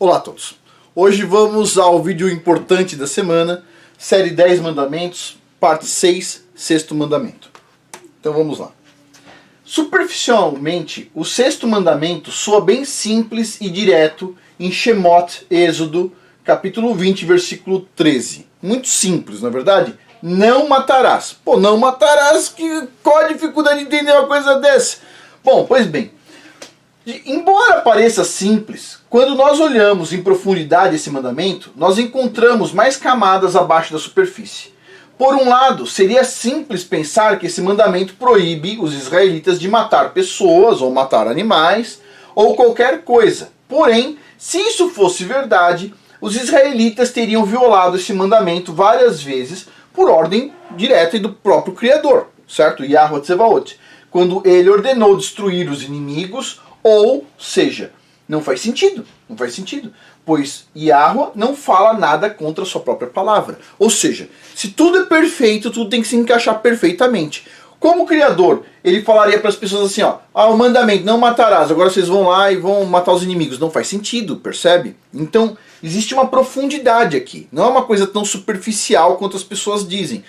Olá a todos. Hoje vamos ao vídeo importante da semana, série 10 mandamentos, parte 6, sexto mandamento. Então vamos lá. Superficialmente, o sexto mandamento soa bem simples e direto em Shemot, Êxodo, capítulo 20, versículo 13. Muito simples, não é verdade? Não matarás. Pô, não matarás, qual a dificuldade de entender uma coisa dessa? Bom, pois bem, embora pareça simples, quando nós olhamos em profundidade esse mandamento, nós encontramos mais camadas abaixo da superfície. Por um lado, seria simples pensar que esse mandamento proíbe os israelitas de matar pessoas, ou matar animais, ou qualquer coisa. Porém, se isso fosse verdade, os israelitas teriam violado esse mandamento várias vezes por ordem direta do próprio Criador, certo? Yahweh Tsevaot, quando ele ordenou destruir os inimigos. Ou seja, não faz sentido, pois Yahweh não fala nada contra a sua própria palavra. Ou seja, se tudo é perfeito, tudo tem que se encaixar perfeitamente. Como Criador, ele falaria para as pessoas assim, ó, o mandamento, não matarás, agora vocês vão lá e vão matar os inimigos. Não faz sentido, percebe? Então, existe uma profundidade aqui. Não é uma coisa tão superficial quanto as pessoas dizem.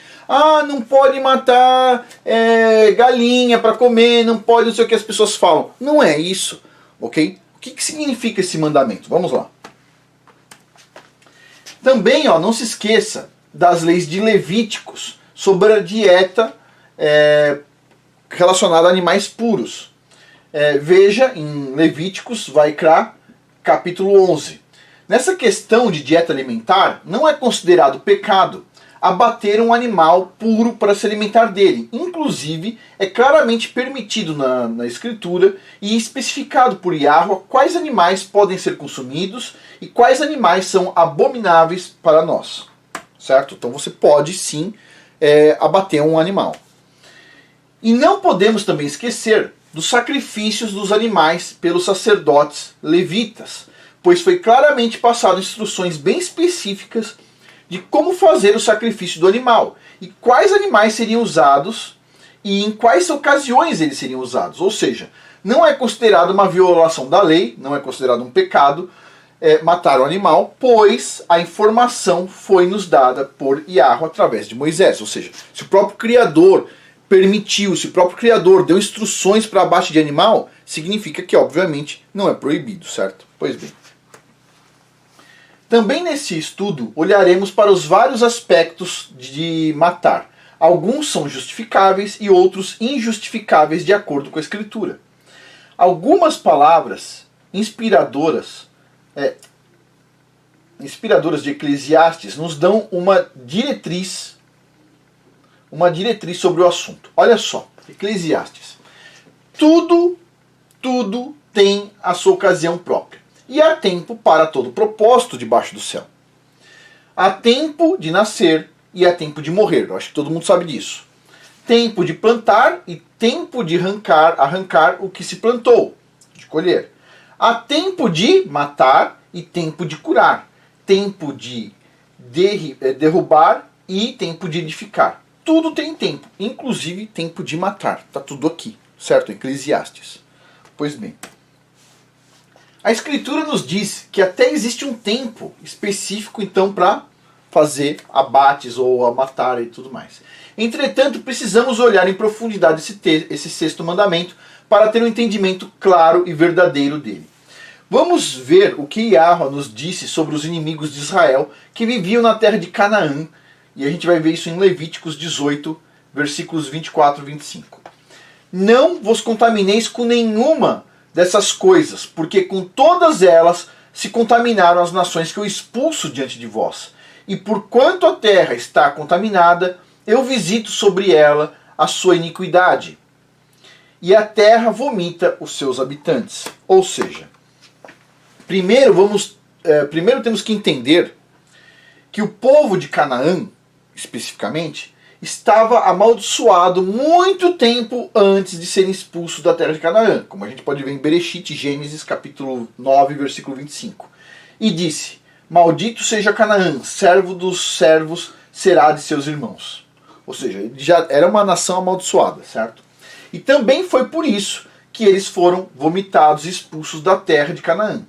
Não pode matar galinha para comer, não pode, não sei o que as pessoas falam. Não é isso, ok? O que significa esse mandamento? Vamos lá. Também, ó, não se esqueça das leis de Levíticos sobre a dieta relacionada a animais puros. Veja em Levíticos, Vaikra, capítulo 11. Nessa questão de dieta alimentar, não é considerado pecado abater um animal puro para se alimentar dele. Inclusive, é claramente permitido na Escritura e especificado por Yahweh quais animais podem ser consumidos e quais animais são abomináveis para nós. Certo? Então você pode sim abater um animal. E não podemos também esquecer dos sacrifícios dos animais pelos sacerdotes levitas, pois foi claramente passado instruções bem específicas de como fazer o sacrifício do animal e quais animais seriam usados e em quais ocasiões eles seriam usados. Ou seja, não é considerado uma violação da lei, não é considerado um pecado matar o animal, pois a informação foi nos dada por Yahweh através de Moisés. Ou seja, se o próprio Criador permitiu, se o próprio Criador deu instruções para abate de animal, significa que, obviamente, não é proibido, certo? Pois bem. Também nesse estudo, olharemos para os vários aspectos de matar. Alguns são justificáveis e outros injustificáveis de acordo com a Escritura. Algumas palavras inspiradoras de Eclesiastes nos dão uma diretriz sobre o assunto. Olha só, Eclesiastes. Tudo tem a sua ocasião própria. E há tempo para todo propósito debaixo do céu. Há tempo de nascer e há tempo de morrer. Eu acho que todo mundo sabe disso. Tempo de plantar e tempo de arrancar o que se plantou, de colher. Há tempo de matar e tempo de curar. Tempo de derrubar e tempo de edificar. Tudo tem tempo, inclusive tempo de matar. Está tudo aqui, certo? Eclesiastes. Pois bem. A Escritura nos diz que até existe um tempo específico, então, para fazer abates ou a matar e tudo mais. Entretanto, precisamos olhar em profundidade esse sexto mandamento para ter um entendimento claro e verdadeiro dele. Vamos ver o que Yahweh nos disse sobre os inimigos de Israel que viviam na terra de Canaã. E a gente vai ver isso em Levíticos 18, versículos 24 e 25. Não vos contamineis com nenhuma dessas coisas, porque com todas elas se contaminaram as nações que eu expulso diante de vós. E porquanto a terra está contaminada, eu visito sobre ela a sua iniquidade. E a terra vomita os seus habitantes. Ou seja, primeiro temos que entender que o povo de Canaã, especificamente, estava amaldiçoado muito tempo antes de serem expulsos da terra de Canaã, como a gente pode ver em Bereshit, Gênesis, capítulo 9, versículo 25. E disse: maldito seja Canaã, servo dos servos será de seus irmãos. Ou seja, ele já era uma nação amaldiçoada, certo? E também foi por isso que eles foram vomitados e expulsos da terra de Canaã.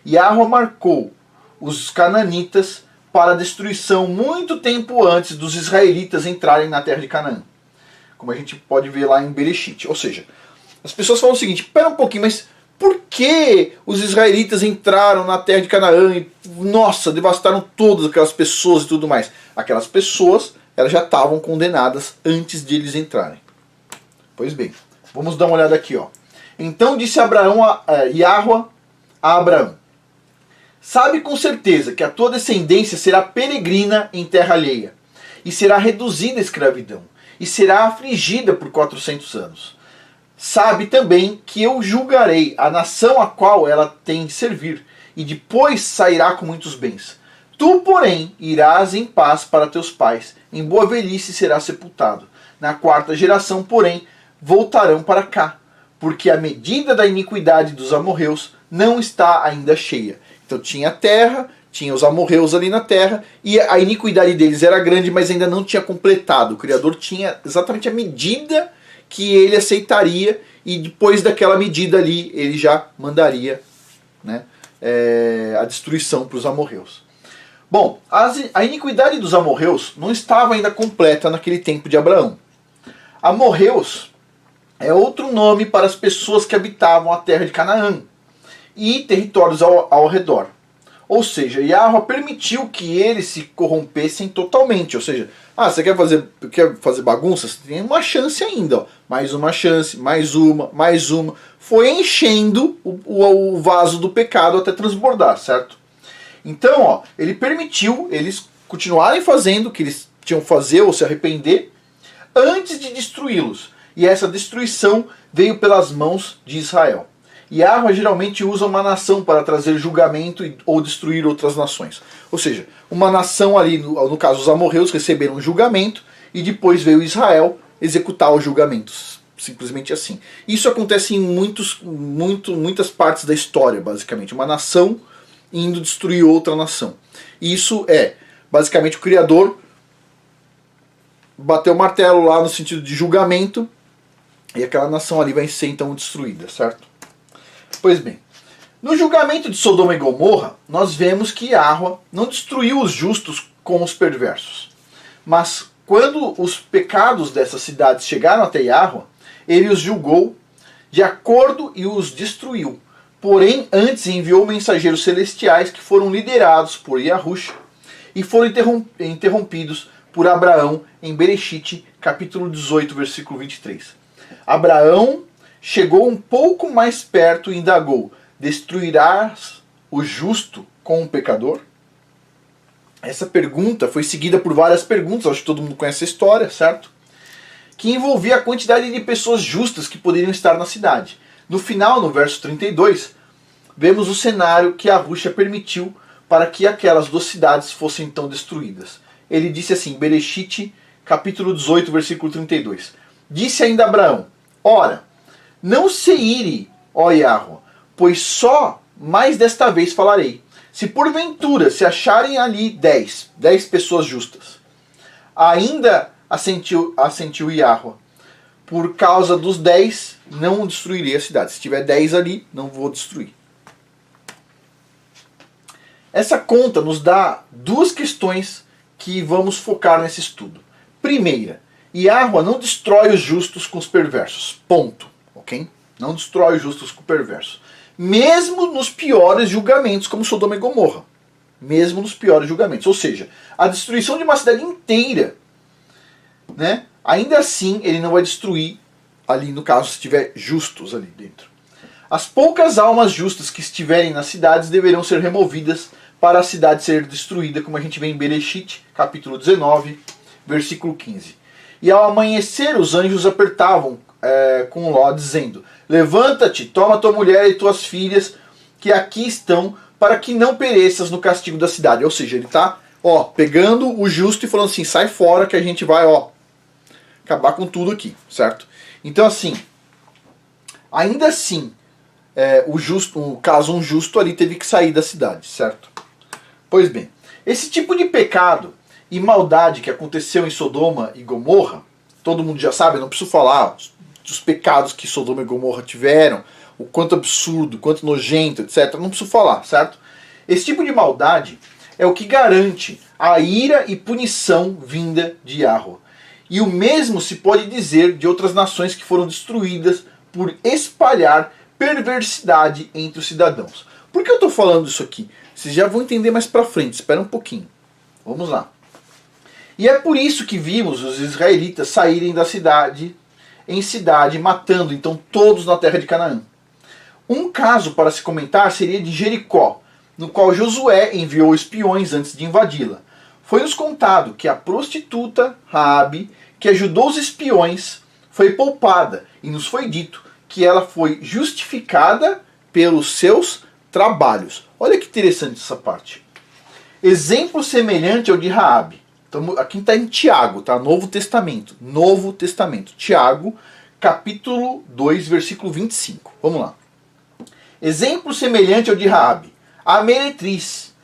Yahweh marcou os cananitas para a destruição muito tempo antes dos israelitas entrarem na terra de Canaã. Como a gente pode ver lá em Bereshit. Ou seja, as pessoas falam o seguinte: espera um pouquinho, mas por que os israelitas entraram na terra de Canaã e, nossa, devastaram todas aquelas pessoas e tudo mais? Aquelas pessoas, elas já estavam condenadas antes de eles entrarem. Pois bem, vamos dar uma olhada aqui, ó. Então disse Yahweh a Abraão: sabe com certeza que a tua descendência será peregrina em terra alheia, e será reduzida à escravidão, e será afligida por 400 anos. Sabe também que eu julgarei a nação a qual ela tem de servir, e depois sairá com muitos bens. Tu, porém, irás em paz para teus pais, em boa velhice serás sepultado. Na quarta geração, porém, voltarão para cá, porque a medida da iniquidade dos amorreus não está ainda cheia. Então tinha terra, tinha os amorreus ali na terra, e a iniquidade deles era grande, mas ainda não tinha completado. O Criador tinha exatamente a medida que ele aceitaria, e depois daquela medida ali, ele já mandaria, né, a destruição para os amorreus. Bom, a iniquidade dos amorreus não estava ainda completa naquele tempo de Abraão. Amorreus é outro nome para as pessoas que habitavam a terra de Canaã e territórios ao redor. Ou seja, Yahweh permitiu que eles se corrompessem totalmente. Ou seja, você quer fazer bagunça? Você tem uma chance ainda. Ó. Mais uma chance, mais uma, mais uma. Foi enchendo o vaso do pecado até transbordar, certo? Então, ó, ele permitiu eles continuarem fazendo o que eles tinham que fazer ou se arrepender antes de destruí-los. E essa destruição veio pelas mãos de Israel. Yahweh geralmente usa uma nação para trazer julgamento ou destruir outras nações. Ou seja, uma nação ali, no caso os amorreus, receberam um julgamento e depois veio Israel executar os julgamentos. Simplesmente assim. Isso acontece em muitas partes da história, basicamente. Uma nação indo destruir outra nação. Isso é, basicamente, o Criador bateu o martelo lá no sentido de julgamento e aquela nação ali vai ser então destruída, certo? Pois bem, no julgamento de Sodoma e Gomorra, nós vemos que Yahweh não destruiu os justos com os perversos. Mas quando os pecados dessas cidades chegaram até Yahweh, ele os julgou de acordo e os destruiu. Porém, antes enviou mensageiros celestiais que foram liderados por Yahushua e foram interrompidos por Abraão em Bereshit, capítulo 18, versículo 23. Abraão chegou um pouco mais perto e indagou: destruirás o justo com o pecador? Essa pergunta foi seguida por várias perguntas, acho que todo mundo conhece a história, certo? Que envolvia a quantidade de pessoas justas que poderiam estar na cidade. No final, no verso 32, vemos o cenário que Yahushua permitiu para que aquelas duas cidades fossem então destruídas. Ele disse assim, Bereshit, capítulo 18, versículo 32. Disse ainda Abraão: ora, não se ire, ó Yahweh, pois só mais desta vez falarei. Se porventura se acharem ali 10 pessoas justas, ainda assentiu Yahweh, por causa dos 10, não destruirei a cidade. Se tiver 10 ali, não vou destruir. Essa conta nos dá duas questões que vamos focar nesse estudo. Primeira, Yahweh não destrói os justos com os perversos. Ponto. Ok? Não destrói os justos com o perverso. Mesmo nos piores julgamentos, como Sodoma e Gomorra. Mesmo nos piores julgamentos. Ou seja, a destruição de uma cidade inteira, né? Ainda assim, ele não vai destruir ali, no caso, se tiver justos ali dentro. As poucas almas justas que estiverem nas cidades deverão ser removidas para a cidade ser destruída, como a gente vê em Bereshit, capítulo 19, versículo 15. E ao amanhecer, os anjos apertavam com Ló, dizendo: levanta-te, toma tua mulher e tuas filhas, que aqui estão, para que não pereças no castigo da cidade. Ou seja, ele está pegando o justo e falando assim: sai fora que a gente vai acabar com tudo aqui, certo? Então assim, ainda assim, um justo ali teve que sair da cidade, certo? Pois bem, esse tipo de pecado e maldade que aconteceu em Sodoma e Gomorra, todo mundo já sabe, eu não preciso falar dos pecados que Sodoma e Gomorra tiveram, o quanto absurdo, quanto nojento, etc. Não preciso falar, certo? Esse tipo de maldade é o que garante a ira e punição vinda de Yahweh. E o mesmo se pode dizer de outras nações que foram destruídas por espalhar perversidade entre os cidadãos. Por que eu estou falando isso aqui? Vocês já vão entender mais pra frente, espera um pouquinho. Vamos lá. E é por isso que vimos os israelitas saírem da cidade em cidade, matando então todos na terra de Canaã. Um caso para se comentar seria de Jericó, no qual Josué enviou espiões antes de invadi-la. Foi-nos contado que a prostituta Raabe, que ajudou os espiões, foi poupada, e nos foi dito que ela foi justificada pelos seus trabalhos. Olha que interessante essa parte. Exemplo semelhante ao de Raabe. Então, aqui está em Tiago, tá? Novo Testamento. Novo Testamento. Tiago, capítulo 2, versículo 25. Vamos lá. Exemplo semelhante ao de Raabe. A meretriz.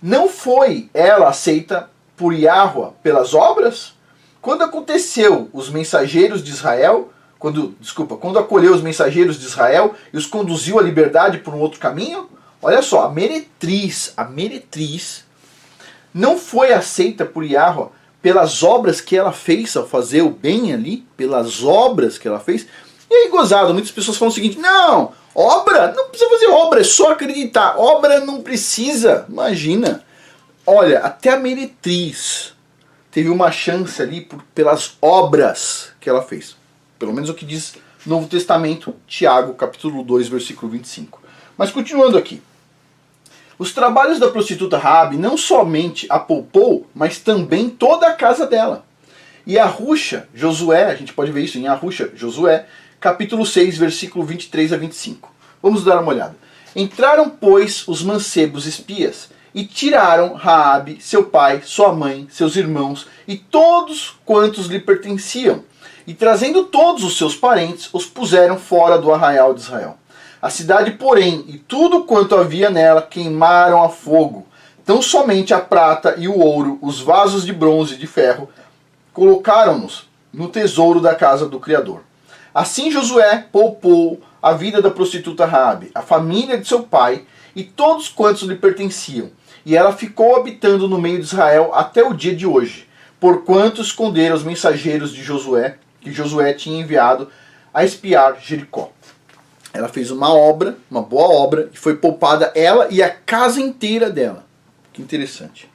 Não foi ela aceita por Yahweh pelas obras? Quando aconteceu os mensageiros de Israel, quando acolheu os mensageiros de Israel e os conduziu à liberdade por um outro caminho? Olha só, a meretriz não foi aceita por Yahweh pelas obras que ela fez ao fazer o bem ali, pelas obras que ela fez. E aí, gozado, muitas pessoas falam o seguinte: não, obra, não precisa fazer obra, é só acreditar. Obra não precisa, imagina. Olha, até a meretriz teve uma chance ali pelas obras que ela fez. Pelo menos o que diz o Novo Testamento, Tiago, capítulo 2, versículo 25. Mas continuando aqui. Os trabalhos da prostituta Raabe não somente a poupou, mas também toda a casa dela. E Arruxa, Josué, a gente pode ver isso em Arruxa, Josué, capítulo 6, versículo 23 a 25. Vamos dar uma olhada. Entraram, pois, os mancebos espias, e tiraram Raabe, seu pai, sua mãe, seus irmãos, e todos quantos lhe pertenciam. E trazendo todos os seus parentes, os puseram fora do arraial de Israel. A cidade, porém, e tudo quanto havia nela, queimaram a fogo. Tão somente a prata e o ouro, os vasos de bronze e de ferro, colocaram-nos no tesouro da casa do Criador. Assim Josué poupou a vida da prostituta Raabe, a família de seu pai e todos quantos lhe pertenciam. E ela ficou habitando no meio de Israel até o dia de hoje, porquanto esconderam os mensageiros de Josué, que Josué tinha enviado a espiar Jericó. Ela fez uma obra, uma boa obra, e foi poupada ela e a casa inteira dela. Que interessante.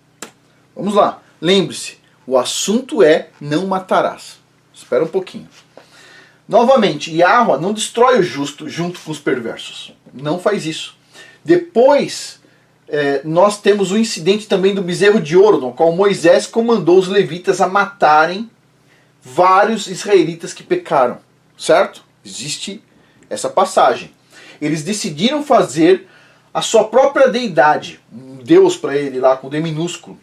Vamos lá. Lembre-se, o assunto é não matarás. Espera um pouquinho. Novamente, Yahweh não destrói o justo junto com os perversos. Não faz isso. Depois, nós temos o incidente também do bezerro de ouro, no qual Moisés comandou os levitas a matarem vários israelitas que pecaram. Certo? Existe essa passagem. Eles decidiram fazer a sua própria deidade, um Deus para ele lá com D minúsculo,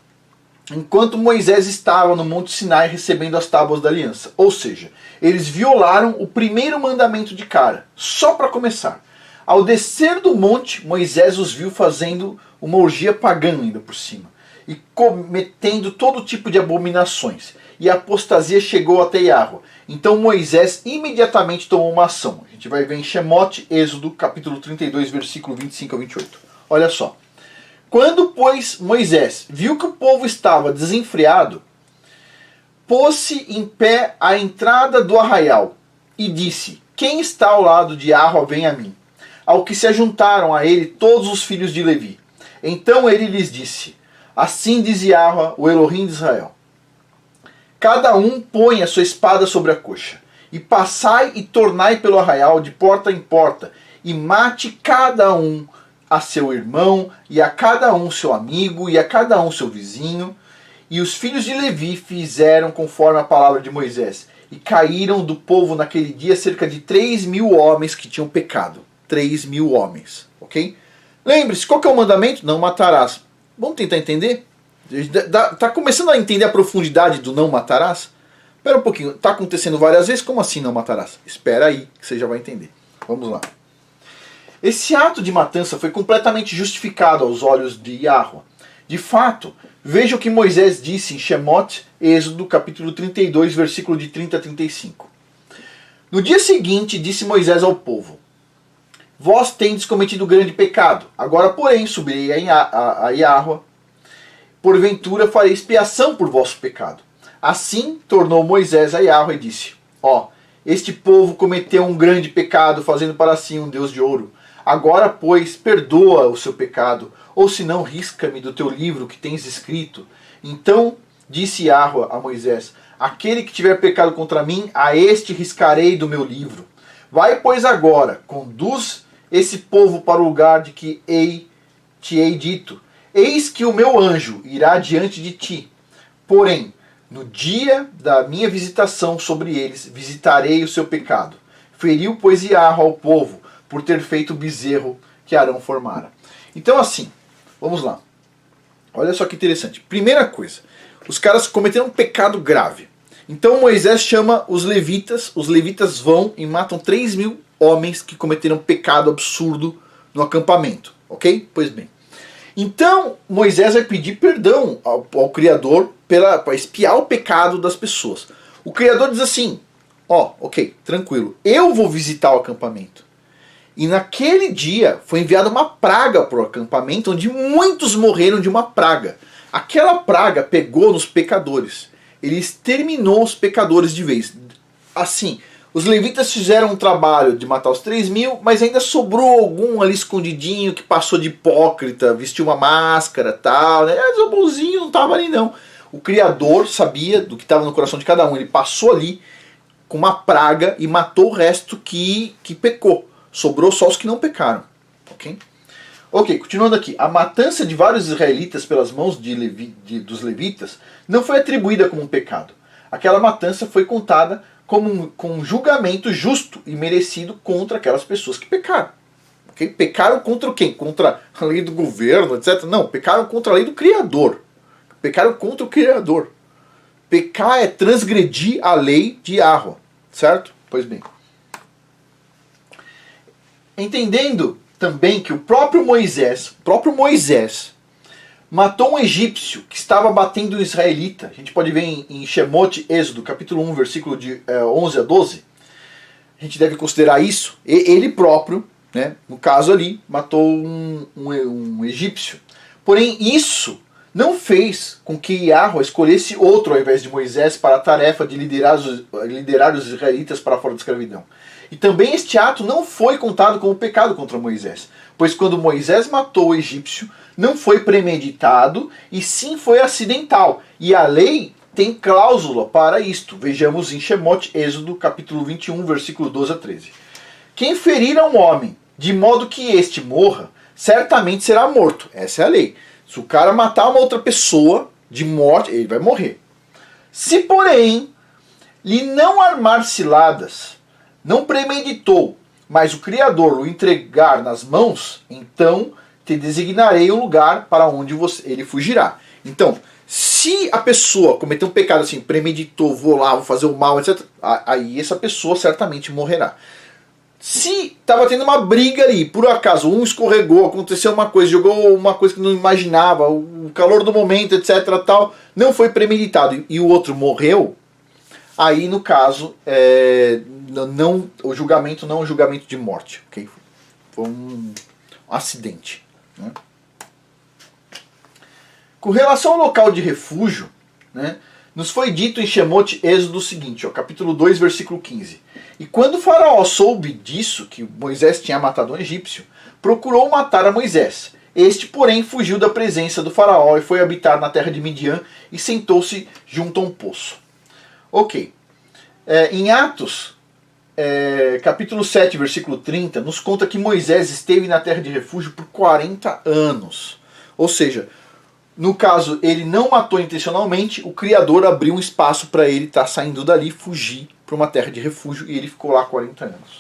enquanto Moisés estava no Monte Sinai recebendo as tábuas da aliança. Ou seja, eles violaram o primeiro mandamento de cara, só para começar. Ao descer do monte, Moisés os viu fazendo uma orgia pagã ainda por cima, e cometendo todo tipo de abominações. E a apostasia chegou até Yahweh. Então Moisés imediatamente tomou uma ação. A gente vai ver em Shemot, Êxodo, capítulo 32, versículo 25 a 28. Olha só. Quando, pois, Moisés viu que o povo estava desenfreado, pôs-se em pé à entrada do arraial e disse: quem está ao lado de Yahweh, vem a mim. Ao que se ajuntaram a ele todos os filhos de Levi. Então ele lhes disse: assim diz Yahweh, o Elohim de Israel: cada um põe a sua espada sobre a coxa, e passai e tornai pelo arraial de porta em porta, e mate cada um a seu irmão, e a cada um seu amigo, e a cada um seu vizinho. E os filhos de Levi fizeram conforme a palavra de Moisés, e caíram do povo naquele dia cerca de 3.000 homens que tinham pecado. 3.000 homens, ok? Lembre-se, qual que é o mandamento? Não matarás. Vamos tentar entender? Está começando a entender a profundidade do não matarás? Espera um pouquinho, está acontecendo várias vezes, como assim não matarás? Espera aí, que você já vai entender. Vamos lá. Esse ato de matança foi completamente justificado aos olhos de Yahweh. De fato, veja o que Moisés disse em Shemot, Êxodo, capítulo 32, versículo de 30 a 35. No dia seguinte, disse Moisés ao povo: vós tendes cometido grande pecado. Agora, porém, subirei a Iahua, porventura farei expiação por vosso pecado. Assim tornou Moisés a Iahua e disse, este povo cometeu um grande pecado, fazendo para si um Deus de ouro. Agora, pois, perdoa o seu pecado, ou se não, risca-me do teu livro que tens escrito. Então disse Iahua a Moisés, aquele que tiver pecado contra mim, a este riscarei do meu livro. Vai, pois, agora, conduz esse povo para o lugar de que te hei dito. Eis que o meu anjo irá diante de ti. Porém, no dia da minha visitação sobre eles, visitarei o seu pecado. Feriu, pois, Iahua ao povo, por ter feito o bezerro que Arão formara. Então, assim, vamos lá. Olha só que interessante. Primeira coisa, os caras cometeram um pecado grave. Então Moisés chama os levitas vão e matam 3.000 homens que cometeram um pecado absurdo no acampamento, ok? Pois bem. Então Moisés vai pedir perdão ao Criador para espiar o pecado das pessoas. O Criador diz assim, ok, tranquilo, eu vou visitar o acampamento. E naquele dia foi enviada uma praga para o acampamento, onde muitos morreram de uma praga. Aquela praga pegou nos pecadores. Ele exterminou os pecadores de vez. Assim, os levitas fizeram um trabalho de matar os 3.000, mas ainda sobrou algum ali escondidinho que passou de hipócrita, vestiu uma máscara e tal. Né? Mas o bonzinho não estava ali não. O Criador sabia do que estava no coração de cada um. Ele passou ali com uma praga e matou o resto que pecou. Sobrou só os que não pecaram. Ok, continuando aqui. A matança de vários israelitas pelas mãos dos levitas não foi atribuída como um pecado. Aquela matança foi contada como um julgamento justo e merecido contra aquelas pessoas que pecaram. Pecaram contra quem? Contra a lei do governo, etc. Não, pecaram contra a lei do Criador. Pecaram contra o Criador. Pecar é transgredir a lei de Iahua. Certo? Pois bem. Entendendo também que o próprio Moisés matou um egípcio que estava batendo um israelita. A gente pode ver em Shemot, Êxodo, capítulo 1, versículo de 11 a 12. A gente deve considerar isso. Ele próprio, né, no caso ali, matou um egípcio. Porém, isso não fez com que Iahua escolhesse outro ao invés de Moisés para a tarefa de liderar os israelitas para fora da escravidão. E também este ato não foi contado como pecado contra Moisés, pois quando Moisés matou o egípcio, não foi premeditado e sim foi acidental. E a lei tem cláusula para isto. Vejamos em Shemot, Êxodo, capítulo 21, versículo 12 a 13. Quem ferir a um homem, de modo que este morra, certamente será morto. Essa é a lei. Se o cara matar uma outra pessoa de morte, ele vai morrer. Se, porém, lhe não armar ciladas, não premeditou, mas o Criador o entregar nas mãos, então te designarei o lugar para onde ele fugirá. Então, se a pessoa cometeu um pecado assim, premeditou, vou lá, vou fazer o mal, etc., aí essa pessoa certamente morrerá. Se estava tendo uma briga ali, por acaso um escorregou, aconteceu uma coisa, jogou uma coisa que não imaginava, o calor do momento, etc., tal, não foi premeditado e o outro morreu, aí no caso, o julgamento não é um julgamento de morte, okay? Foi um acidente. Né? Com relação ao local de refúgio, né, nos foi dito em Shemot, Êxodo o seguinte, capítulo 2, versículo 15. E quando o faraó soube disso, que Moisés tinha matado um egípcio, procurou matar a Moisés. Este, porém, fugiu da presença do faraó e foi habitar na terra de Midian e sentou-se junto a um poço. Ok. Em Atos, capítulo 7, versículo 30, nos conta que Moisés esteve na terra de refúgio por 40 anos. Ou seja, no caso, ele não matou intencionalmente, o Criador abriu um espaço para ele estar saindo dali, fugir para uma terra de refúgio, e ele ficou lá 40 anos.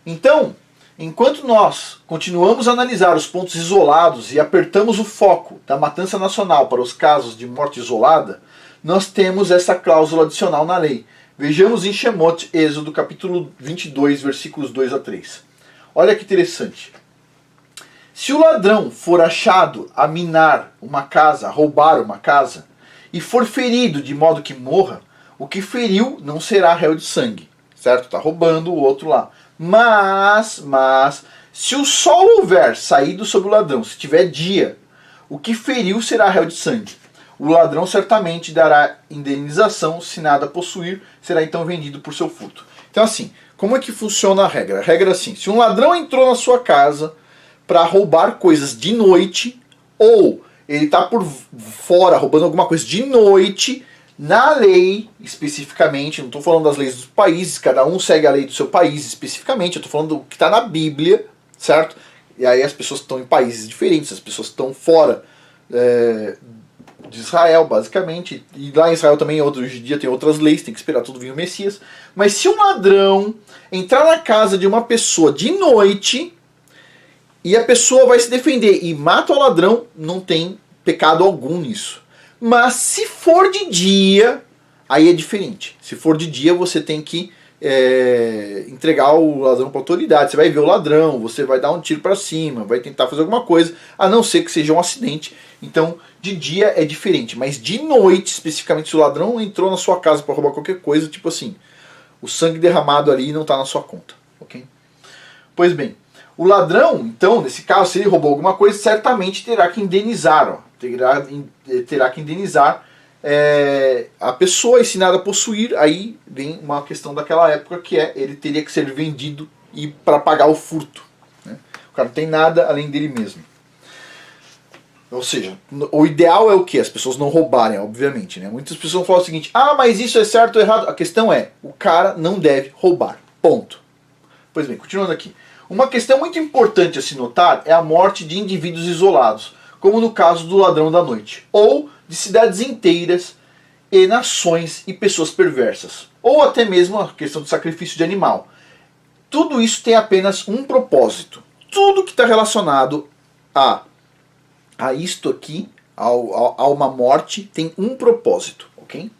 Então, enquanto nós continuamos a analisar os pontos isolados e apertamos o foco da matança nacional para os casos de morte isolada, nós temos essa cláusula adicional na lei. Vejamos em Shemot, Êxodo, capítulo 22, versículos 2 a 3. Olha que interessante. Se o ladrão for achado a minar uma casa, a roubar uma casa, e for ferido de modo que morra, o que feriu não será réu de sangue. Certo? Está roubando o outro lá. Mas, se o sol houver saído sobre o ladrão, se tiver dia, o que feriu será réu de sangue. O ladrão certamente dará indenização, se nada possuir, será então vendido por seu furto. Então assim, como é que funciona a regra? A regra é assim, se um ladrão entrou na sua casa para roubar coisas de noite, ou ele está por fora roubando alguma coisa de noite, na lei, especificamente, não estou falando das leis dos países, cada um segue a lei do seu país especificamente, eu estou falando do que está na Bíblia, certo? E aí as pessoas estão em países diferentes, as pessoas estão fora de Israel, basicamente, e lá em Israel também hoje em dia tem outras leis, tem que esperar tudo vir o Messias. Mas se um ladrão entrar na casa de uma pessoa de noite e a pessoa vai se defender e mata o ladrão, não tem pecado algum nisso. Mas se for de dia, aí é diferente. Se for de dia, você tem que entregar o ladrão para a autoridade. Você vai ver o ladrão, você vai dar um tiro para cima, vai tentar fazer alguma coisa, a não ser que seja um acidente. Então, de dia é diferente, mas de noite, especificamente, se o ladrão entrou na sua casa para roubar qualquer coisa, tipo assim, o sangue derramado ali não está na sua conta, ok? Pois bem, o ladrão, então, nesse caso, se ele roubou alguma coisa, certamente terá que indenizar, ó, terá que indenizar a pessoa, e se nada possuir, aí vem uma questão daquela época que ele teria que ser vendido e para pagar o furto, né? O cara não tem nada além dele mesmo. Ou seja, o ideal é o que? As pessoas não roubarem, obviamente, né? Muitas pessoas falam o seguinte, mas isso é certo ou errado? A questão é, o cara não deve roubar, ponto. Pois bem, continuando aqui. Uma questão muito importante a se notar é a morte de indivíduos isolados, como no caso do ladrão da noite, ou de cidades inteiras e nações e pessoas perversas, ou até mesmo a questão do sacrifício de animal. Tudo isso tem apenas um propósito. Tudo que está relacionado a isto aqui, a uma morte, tem um propósito, ok?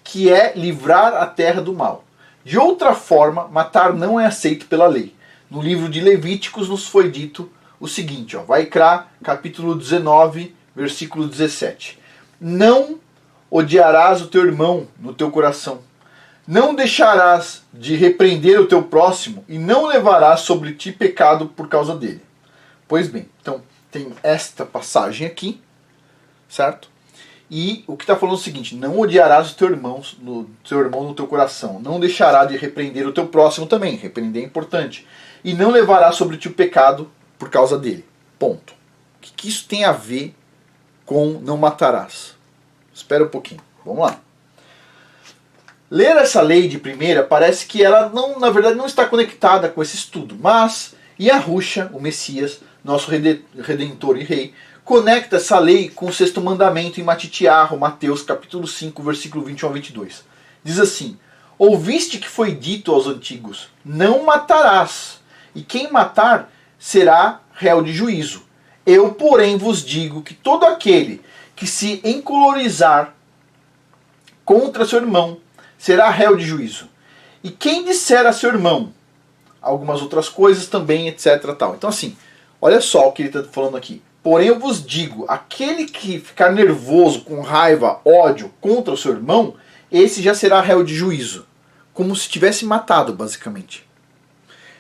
Que é livrar a terra do mal. De outra forma, matar não é aceito pela lei. No livro de Levíticos nos foi dito o seguinte, ó, Vaikra, capítulo 19, versículo 17. Não odiarás o teu irmão no teu coração. Não deixarás de repreender o teu próximo e não levarás sobre ti pecado por causa dele. Pois bem, então tem esta passagem aqui, certo? E o que está falando é o seguinte, não odiarás o teu irmão no teu coração. Não deixará de repreender o teu próximo também. Repreender é importante. E não levará sobre ti o pecado por causa dele. Ponto. O que isso tem a ver com não matarás? Espera um pouquinho. Vamos lá. Ler essa lei de primeira parece que ela, não, na verdade, não está conectada com esse estudo. Mas Yahushua, o Messias, nosso Redentor e Rei, conecta essa lei com o sexto mandamento em Matitiarro, Mateus capítulo 5, versículo 21 a 22. Diz assim, ouviste que foi dito aos antigos, não matarás, e quem matar será réu de juízo. Eu, porém, vos digo que todo aquele que se encolorizar contra seu irmão será réu de juízo. E quem disser a seu irmão algumas outras coisas também, etc. Tal. Então assim, olha só o que ele está falando aqui. Porém eu vos digo, aquele que ficar nervoso, com raiva, ódio contra o seu irmão, esse já será réu de juízo. Como se tivesse matado, basicamente.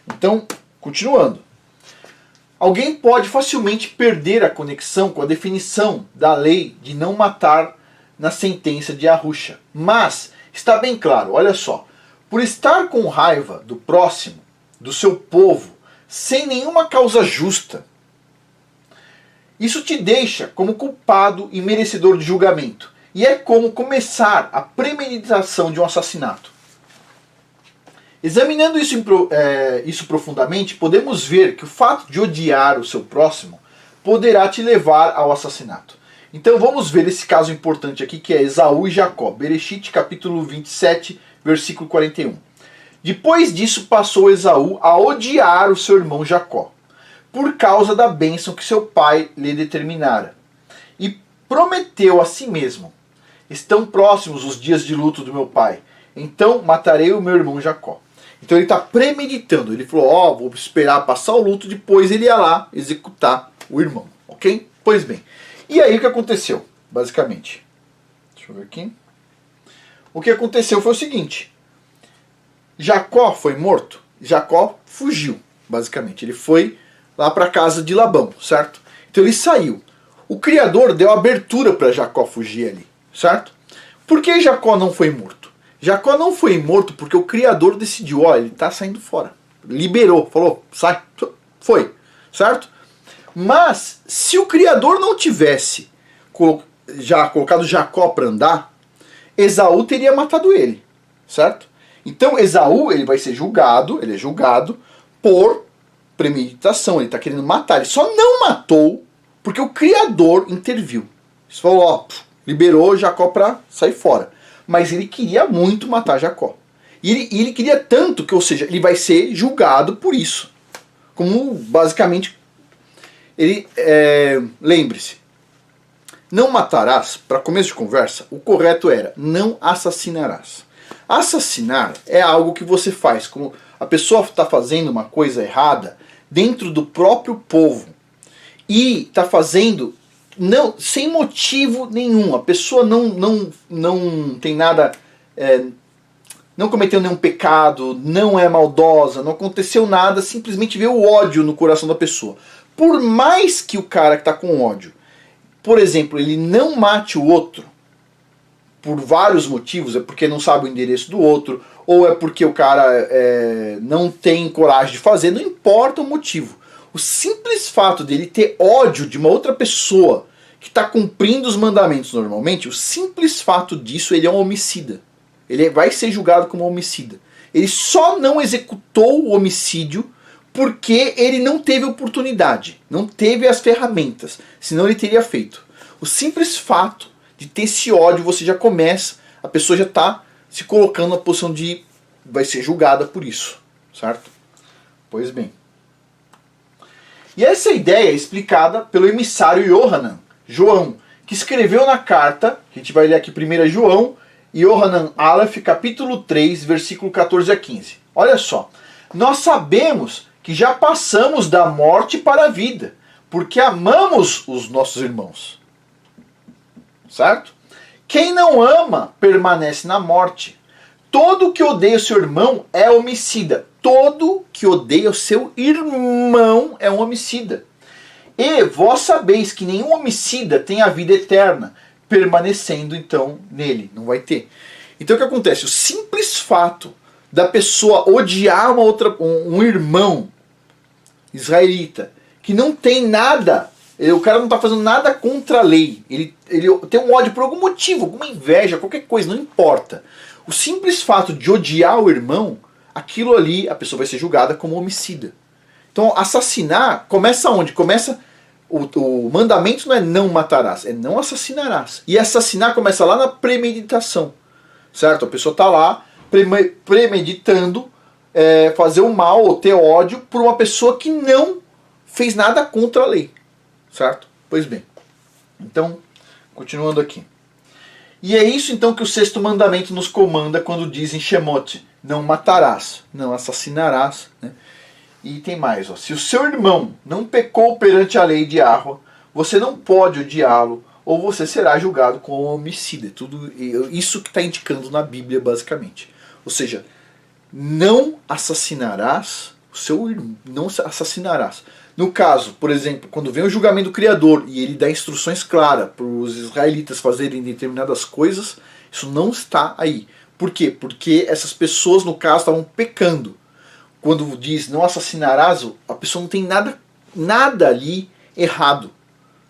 Então, continuando. Alguém pode facilmente perder a conexão com a definição da lei de não matar na sentença de Yahushua. Mas, está bem claro, olha só. Por estar com raiva do próximo, do seu povo, sem nenhuma causa justa, isso te deixa como culpado e merecedor de julgamento. E é como começar a premeditação de um assassinato. Examinando isso profundamente, podemos ver que o fato de odiar o seu próximo poderá te levar ao assassinato. Então vamos ver esse caso importante aqui, que é Esaú e Jacó. Bereshit, capítulo 27, versículo 41. Depois disso passou Esaú a odiar o seu irmão Jacó, por causa da bênção que seu pai lhe determinara. E prometeu a si mesmo, estão próximos os dias de luto do meu pai, então matarei o meu irmão Jacó. Então ele está premeditando, ele falou, vou esperar passar o luto, depois ele ia lá executar o irmão, ok? Pois bem, e aí o que aconteceu, basicamente? Deixa eu ver aqui. O que aconteceu foi o seguinte, Jacó foi morto, Jacó fugiu, basicamente. Ele foi lá para a casa de Labão, certo? Então ele saiu. O Criador deu abertura para Jacó fugir ali, certo? Por que Jacó não foi morto? Jacó não foi morto porque o Criador decidiu, ó, ele está saindo fora. Liberou, falou, sai, foi, certo? Mas se o Criador não tivesse já colocado Jacó para andar, Esaú teria matado ele, certo? Então Esaú ele vai ser julgado, ele é julgado por premeditação, ele está querendo matar. Ele só não matou porque o Criador interviu. Ele falou, ó, liberou Jacó para sair fora. Mas ele queria muito matar Jacó. E ele queria tanto que, ou seja, ele vai ser julgado por isso. Como basicamente, lembre-se, não matarás, para começo de conversa, o correto era não assassinarás. Assassinar é algo que você faz, como a pessoa está fazendo uma coisa errada dentro do próprio povo e está fazendo sem motivo nenhum. A pessoa não tem nada, não cometeu nenhum pecado, não é maldosa, não aconteceu nada, simplesmente vê o ódio no coração da pessoa. Por mais que o cara que está com ódio, por exemplo, ele não mate o outro, por vários motivos, é porque não sabe o endereço do outro, ou é porque o cara não tem coragem de fazer, não importa o motivo. O simples fato dele ter ódio de uma outra pessoa que está cumprindo os mandamentos normalmente, o simples fato disso, ele é um homicida. Ele vai ser julgado como homicida. Ele só não executou o homicídio porque ele não teve oportunidade, não teve as ferramentas, senão ele teria feito. O simples fato de ter esse ódio, você já começa, a pessoa já está se colocando na posição de vai ser julgada por isso, certo? Pois bem. E essa ideia é explicada pelo emissário Yohanan, João, que escreveu na carta, que a gente vai ler aqui 1 João, Yohanan Aleph, capítulo 3, versículo 14 a 15. Olha só, nós sabemos que já passamos da morte para a vida, porque amamos os nossos irmãos. Certo? Quem não ama permanece na morte. Todo que odeia o seu irmão é homicida. Todo que odeia o seu irmão é um homicida. E vós sabeis que nenhum homicida tem a vida eterna, permanecendo então nele. Não vai ter. Então o que acontece? O simples fato da pessoa odiar um irmão israelita, que não tem nada, o cara não está fazendo nada contra a lei, ele tem um ódio por algum motivo, alguma inveja, qualquer coisa, não importa. O simples fato de odiar o irmão, aquilo ali, a pessoa vai ser julgada como homicida. Então assassinar, começa onde? Começa, o mandamento não é não matarás, é não assassinarás. E assassinar começa lá na premeditação, certo? A pessoa está lá premeditando fazer o mal ou ter ódio por uma pessoa que não fez nada contra a lei, certo? Pois bem, então, continuando aqui. E é isso então que o sexto mandamento nos comanda quando diz em Shemot, não matarás, não assassinarás, né? E tem mais, ó, se o seu irmão não pecou perante a lei de Yahweh, você não pode odiá-lo, ou você será julgado como homicida. Tudo isso que está indicando na Bíblia, basicamente. Ou seja, não assassinarás o seu irmão, não assassinarás. No caso, por exemplo, quando vem o julgamento do Criador e ele dá instruções claras para os israelitas fazerem determinadas coisas, isso não está aí. Por quê? Porque essas pessoas, no caso, estavam pecando. Quando diz não assassinarás, a pessoa não tem nada ali errado,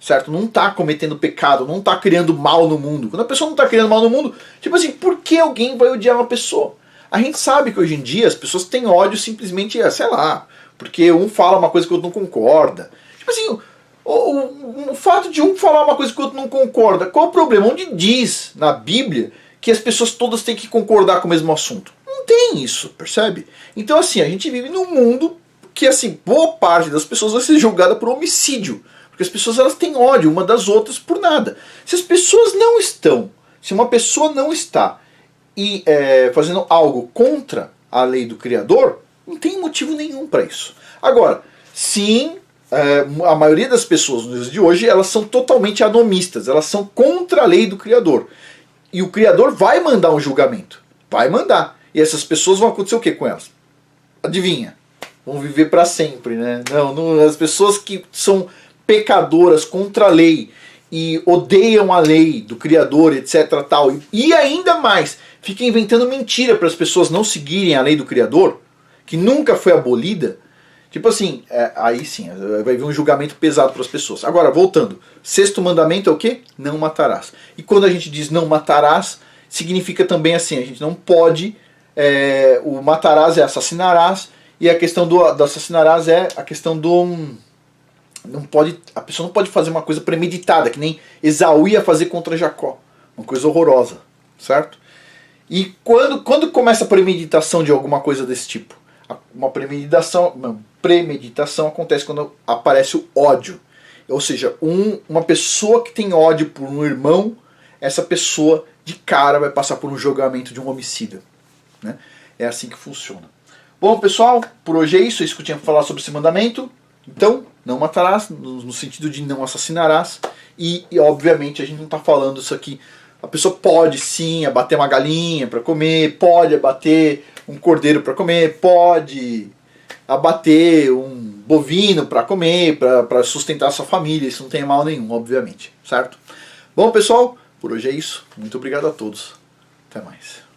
certo? Não está cometendo pecado, não está criando mal no mundo. Quando a pessoa não está criando mal no mundo, tipo assim, por que alguém vai odiar uma pessoa? A gente sabe que hoje em dia as pessoas têm ódio simplesmente, sei lá, porque um fala uma coisa que o outro não concorda. Tipo assim, o fato de um falar uma coisa que o outro não concorda, qual o problema? Onde diz na Bíblia que as pessoas todas têm que concordar com o mesmo assunto? Não tem isso, percebe? Então assim, a gente vive num mundo que assim, boa parte das pessoas vai ser julgada por homicídio. Porque as pessoas elas têm ódio uma das outras por nada. Se as pessoas não estão, se uma pessoa não está fazendo algo contra a lei do Criador, não tem motivo nenhum para isso. Agora, sim, a maioria das pessoas nos dias de hoje, elas são totalmente anomistas, elas são contra a lei do Criador. E o Criador vai mandar um julgamento, vai mandar. E essas pessoas vão acontecer o que com elas? adivinha? Vão viver para sempre, né? Não, as pessoas que são pecadoras contra a lei e odeiam a lei do Criador, etc. tal, e ainda mais, ficam inventando mentira para as pessoas não seguirem a lei do Criador, que nunca foi abolida. Tipo assim, aí sim, vai vir um julgamento pesado para as pessoas. Agora, voltando, sexto mandamento é o quê? Não matarás. E quando a gente diz não matarás, significa também assim, a gente não pode, o matarás é assassinarás, e a questão do assassinarás é a questão do... a pessoa não pode fazer uma coisa premeditada, que nem Esaú ia fazer contra Jacó. Uma coisa horrorosa, certo? E quando começa a premeditação de alguma coisa desse tipo? Uma premeditação acontece quando aparece o ódio. Ou seja, uma pessoa que tem ódio por um irmão, essa pessoa de cara vai passar por um julgamento de um homicida, né? É assim que funciona. Bom, pessoal, por hoje é isso. É isso que eu tinha para falar sobre esse mandamento. Então, não matarás, no sentido de não assassinarás. E obviamente, a gente não está falando isso aqui. A pessoa pode sim abater uma galinha para comer, pode abater um cordeiro para comer, pode abater um bovino para comer, para sustentar a sua família. Isso não tem mal nenhum, obviamente, certo? Bom, pessoal, por hoje é isso. Muito obrigado a todos. Até mais.